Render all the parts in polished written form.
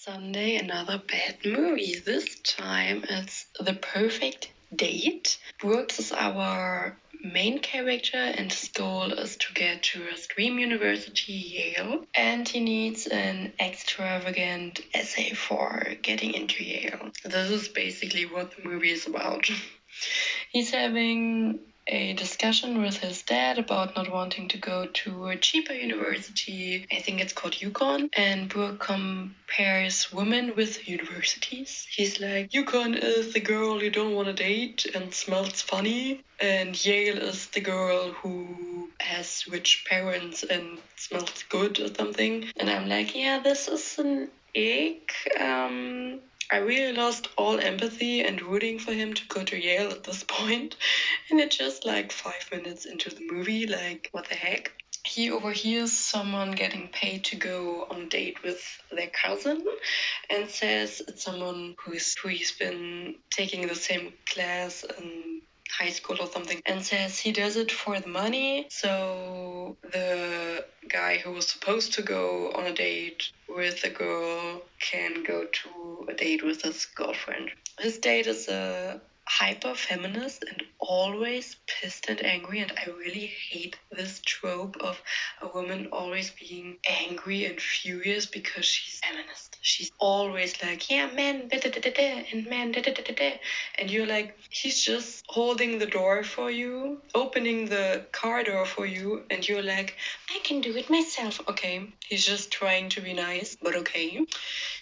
Sunday, another bad movie. This time it's The Perfect Date. Brooks is our main character, and his goal is to get to his dream university, Yale, and he needs an extravagant essay for getting into Yale. This is basically what the movie is about. He's having a discussion with his dad about not wanting to go to a cheaper university. I think it's called UConn. And Brooke compares women with universities. He's like, UConn is the girl you don't want to date and smells funny. And Yale is the girl who has rich parents and smells good or something. And I'm like, yeah, this is an ick. I really lost all empathy and rooting for him to go to Yale at this point. And it's just like 5 minutes into the movie, like, what the heck? He overhears someone getting paid to go on a date with their cousin and says it's someone who he's been taking the same class in high school or something, and says he does it for the money. So the guy who was supposed to go on a date with the girl can go to a date with his girlfriend. His date is a hyper feminist and always pissed and angry, and I really hate this trope of a woman always being angry and furious because she's feminist. She's always like, yeah, men, da da da da da, and men, da da da da da. And you're like, he's just holding the door for you, opening the car door for you, and you're like, I can do it myself. Okay, he's just trying to be nice, but okay.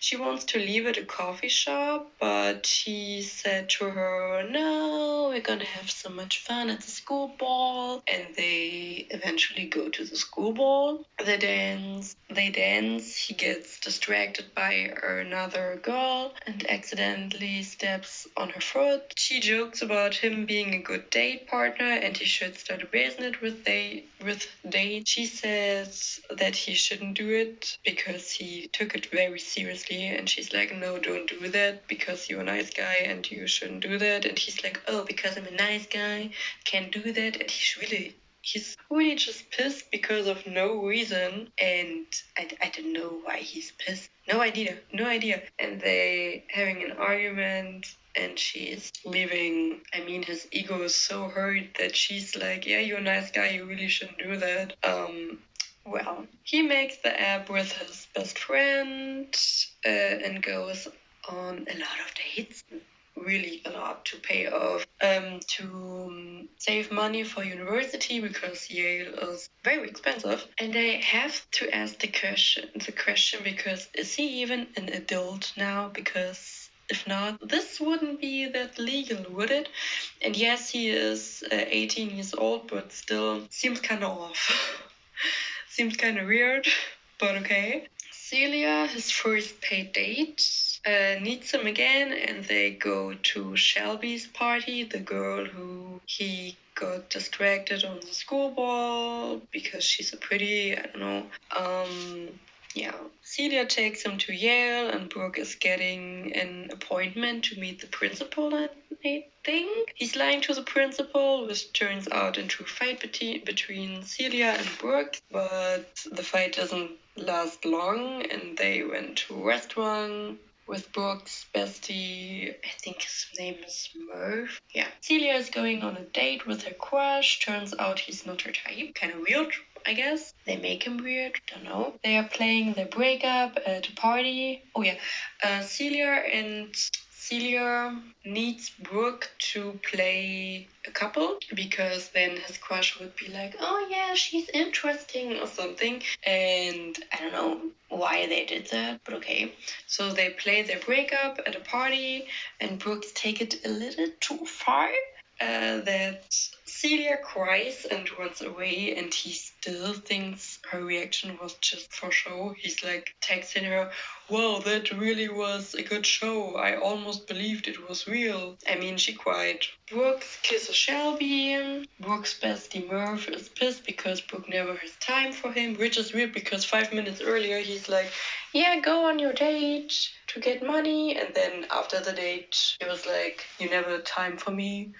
She wants to leave at a coffee shop, but he said to her, no, we're gonna have so much fun at the school ball. And they eventually go to the school ball. They dance, he gets distracted by another girl and accidentally steps on her foot. She jokes about him being a good date partner and he should start a business with date. She says that he shouldn't do it because he took it very seriously, and she's like, no, don't do that because you're a nice guy and you shouldn't do that. And he's like, oh, because I'm a nice guy, can't do that. And he's really just pissed because of no reason, and I don't know why he's pissed. No idea. And they having an argument, and she's leaving. I mean, his ego is so hurt that she's like, yeah, you're a nice guy, you really shouldn't do that. Well, he makes the app with his best friend and goes on a lot of dates. Really a lot to pay off to save money for university because Yale is very expensive. And they have to ask the question because is he even an adult now? Because if not, this wouldn't be that legal, would it? And yes, he is 18 years old, but still seems kind of off. Seems kind of weird, but okay. Celia, his first paid date, needs him again, and they go to Shelby's party, the girl who he got distracted on the school ball because she's so pretty, I don't know. Yeah, Celia takes him to Yale, and Brooke is getting an appointment to meet the principal, I think. He's lying to the principal, which turns out into a fight between Celia and Brooke, but the fight doesn't last long, and they went to a restaurant with Brooke's bestie. I think his name is Merv. Yeah. Celia is going on a date with her crush. Turns out he's not her type. Kind of weird, I guess. They make him weird. Don't know. They are playing their breakup at a party. Oh yeah. Celia needs Brooke to play a couple because then his crush would be like, oh yeah, she's interesting or something. And I don't know why they did that, but okay. So they play their breakup at a party, and Brooke take it a little too far. That Celia cries and runs away, and he still thinks her reaction was just for show. He's like texting her, wow, that really was a good show. I almost believed it was real. I mean, she cried. Brooke kisses Shelby. Brooke's bestie Merv is pissed because Brooke never has time for him, which is weird because 5 minutes earlier he's like, yeah, go on your date to get money. And then after the date, he was like, you never had time for me.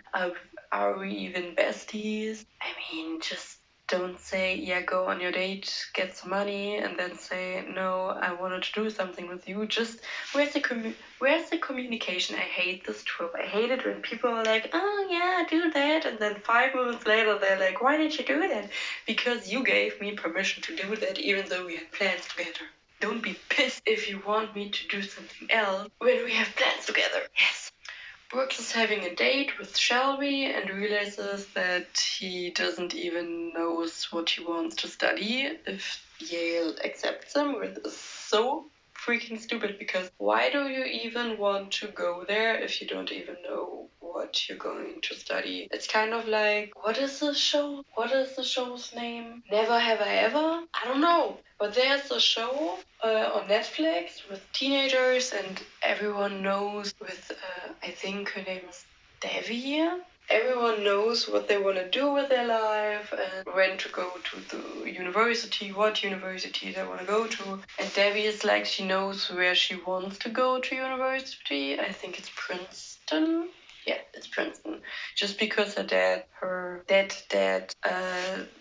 Are we even besties? I mean, just don't say, yeah, go on your date, get some money, and then say, no, I wanted to do something with you. Just where's the communication? I hate this trope. I hate it when people are like, oh yeah, do that, and then 5 minutes later they're like, why did you do that? Because you gave me permission to do that, even though we had plans together. Don't be pissed if you want me to do something else when we have plans together. Yes. Brooks is having a date with Shelby and realizes that he doesn't even knows what he wants to study if Yale accepts him, which is so freaking stupid, because why do you even want to go there if you don't even know what you're going to study? It's kind of like, what is the show? What is the show's name? Never Have I Ever? I don't know. But there's a show on Netflix with teenagers, and everyone knows with, I think her name is Devi. Everyone knows what they want to do with their life and when to go to the university, what university they want to go to. And Debbie is like, she knows where she wants to go to university. I think it's Princeton. Yeah, it's Princeton. Just because her dad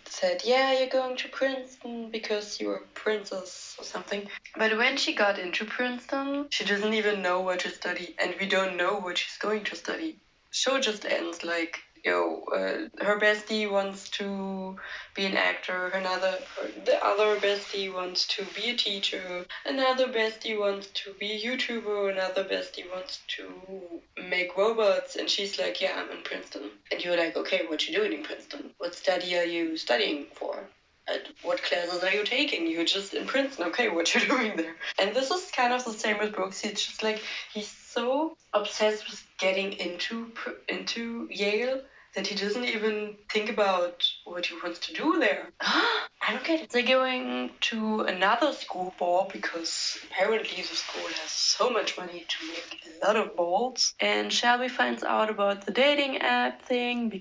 said, yeah, you're going to Princeton because you're a princess or something. But when she got into Princeton, she doesn't even know what to study, and we don't know what she's going to study. Show just ends like, her bestie wants to be an actor, the other bestie wants to be a teacher, another bestie wants to be a YouTuber, another bestie wants to make robots, and she's like, yeah, I'm in Princeton. And you're like, okay, what you doing in Princeton? What study are you studying for? And what classes are you taking? You're just in Princeton. Okay, what you're doing there? And this is kind of the same with Brooks. He's just like, he's so obsessed with getting into Yale that he doesn't even think about what he wants to do there. I don't get it. They're going to another school ball because apparently the school has so much money to make a lot of balls. And Shelby finds out about the dating app thing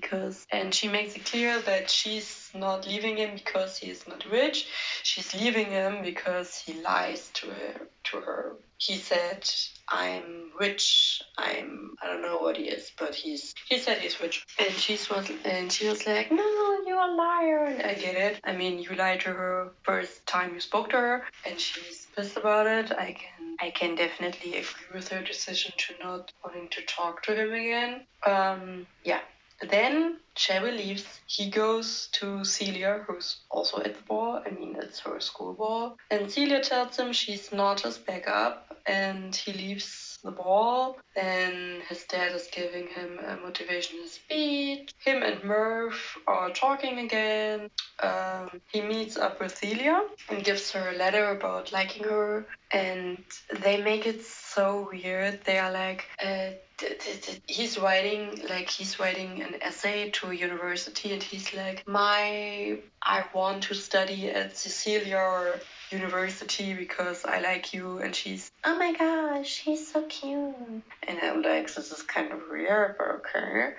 and she makes it clear that she's not leaving him because he is not rich. She's leaving him because he lies to her. He said, I'm rich. I don't know what he is, but he said he's rich. And she was like, no, you're a liar. And I get it. I mean, you lied to her first time you spoke to her, and she's pissed about it. I can definitely agree with her decision to not wanting to talk to him again. Yeah. Then Shelby leaves. He goes to Celia, who's also at the ball. I mean, it's her school ball. And Celia tells him she's not his backup, and he leaves the ball. Then his dad is giving him a motivational speech. Him and Murph are talking again. He meets up with Celia and gives her a letter about liking her. And they make it so weird. They are like, he's writing an essay to a university, and he's like, I want to study at Cecilia University because I like you, and she's, oh my gosh, he's so cute. And I'm like, this is kind of weird, but okay.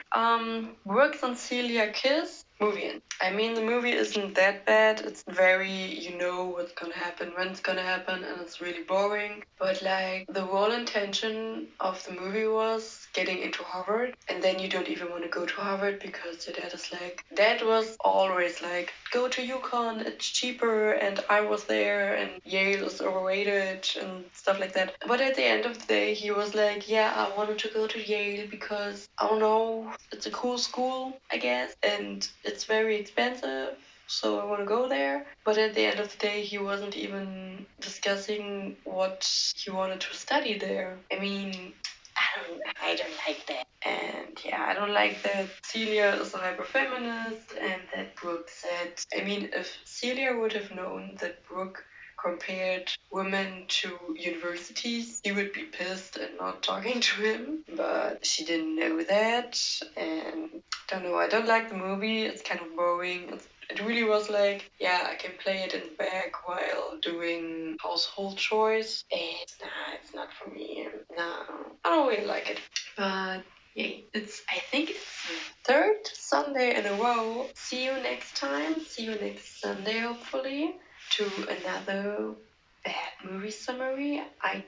Brooks and Celia kiss. Movie end. I mean, the movie isn't that bad. It's very, you know what's gonna happen, when it's gonna happen, and it's really boring. But like, the whole intention of the movie was getting into Harvard, and then you don't even want to go to Harvard because your dad is like, dad was always like, go to UConn, it's cheaper, and I was there, and Yale is overrated, and stuff like that. But at the end of the day, he was like, yeah, I wanted to go to Yale because, I don't know, it's a cool school, I guess, and it's very expensive, so I want to go there. But at the end of the day, he wasn't even discussing what he wanted to study there. I mean, I don't like that. And yeah, I don't like that Celia is a hyper feminist and that Brooke said, I mean, if Celia would have known that Brooke compared women to universities, he would be pissed and not talking to him. But she didn't know that, and I don't know, I don't like the movie. It's kind of boring. It really was like, yeah, I can play it in the back while doing household chores. It's not for me. No, I don't really like it. But yeah, I think it's the third Sunday in a row. See you next time. See you next Sunday, hopefully, to another bad movie summary. I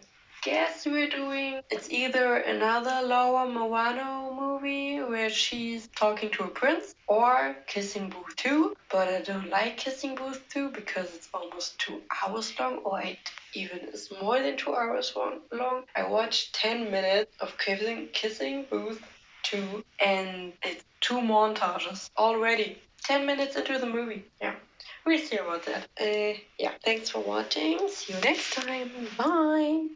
guess we're doing, it's either another Laura Marano movie where she's talking to a prince, or Kissing Booth 2, but I don't like Kissing Booth 2 because it's almost 2 hours long, or it even is more than 2 hours long. I watched 10 minutes of Kissing Booth 2, and it's 2 montages already. 10 minutes into the movie. Yeah. We'll see about that. Yeah. Thanks for watching. See you next time. Bye.